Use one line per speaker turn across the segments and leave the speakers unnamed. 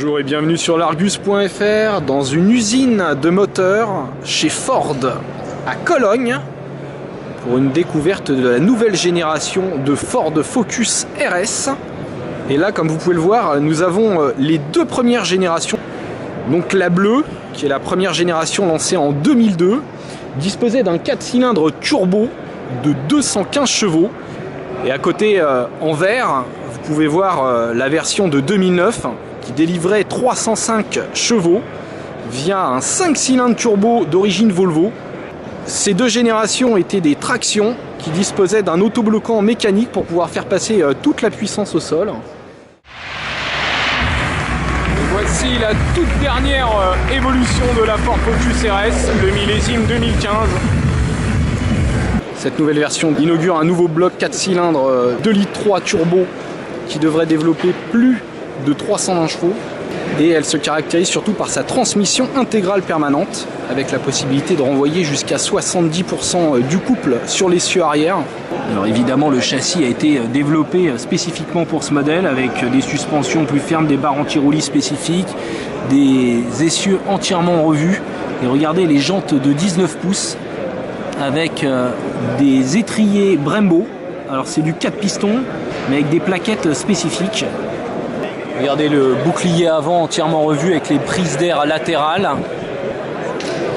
Bonjour et bienvenue sur l'Argus.fr dans une usine de moteurs chez Ford à Cologne pour une découverte de la nouvelle génération de Ford Focus RS. Et là, comme vous pouvez le voir, nous avons les deux premières générations. Donc la bleue, qui est la première génération lancée en 2002, disposait d'un 4 cylindres turbo de 215 chevaux. Et à côté, en vert, vous pouvez voir la version de 2009 qui délivrait 305 chevaux via un 5 cylindres turbo d'origine Volvo. Ces deux générations étaient des tractions qui disposaient d'un autobloquant mécanique pour pouvoir faire passer toute la puissance au sol. Et voici la toute dernière évolution de la Ford Focus RS, le millésime 2015. Cette nouvelle version inaugure un nouveau bloc 4 cylindres 2,3 litres turbo qui devrait développer plus de 320 chevaux. Et elle se caractérise surtout par sa transmission intégrale permanente avec la possibilité de renvoyer jusqu'à 70% du couple sur l'essieu arrière. Alors évidemment, le châssis a été développé spécifiquement pour ce modèle avec des suspensions plus fermes, des barres anti-roulis spécifiques, des essieux entièrement revus. Et regardez les jantes de 19 pouces avec des étriers Brembo. Alors c'est du 4 pistons mais avec des plaquettes spécifiques. Regardez le bouclier avant entièrement revu avec les prises d'air latérales.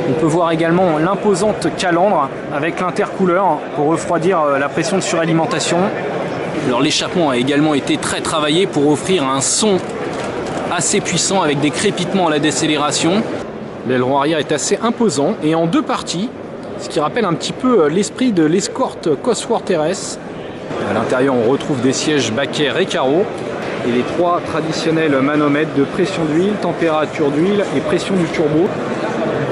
On peut voir également l'imposante calandre avec l'intercooleur pour refroidir la pression de suralimentation. Alors l'échappement a également été très travaillé pour offrir un son assez puissant avec des crépitements à la décélération. L'aileron arrière est assez imposant et en deux parties, ce qui rappelle un petit peu l'esprit de l'Escort Cosworth RS. À l'intérieur, on retrouve des sièges baquets Recaro et les trois traditionnels manomètres de pression d'huile, température d'huile et pression du turbo.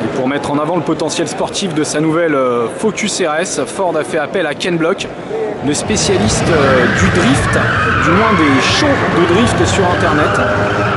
Et pour mettre en avant le potentiel sportif de sa nouvelle Focus RS, Ford a fait appel à Ken Block, le spécialiste du drift, du moins des shows de drift sur internet.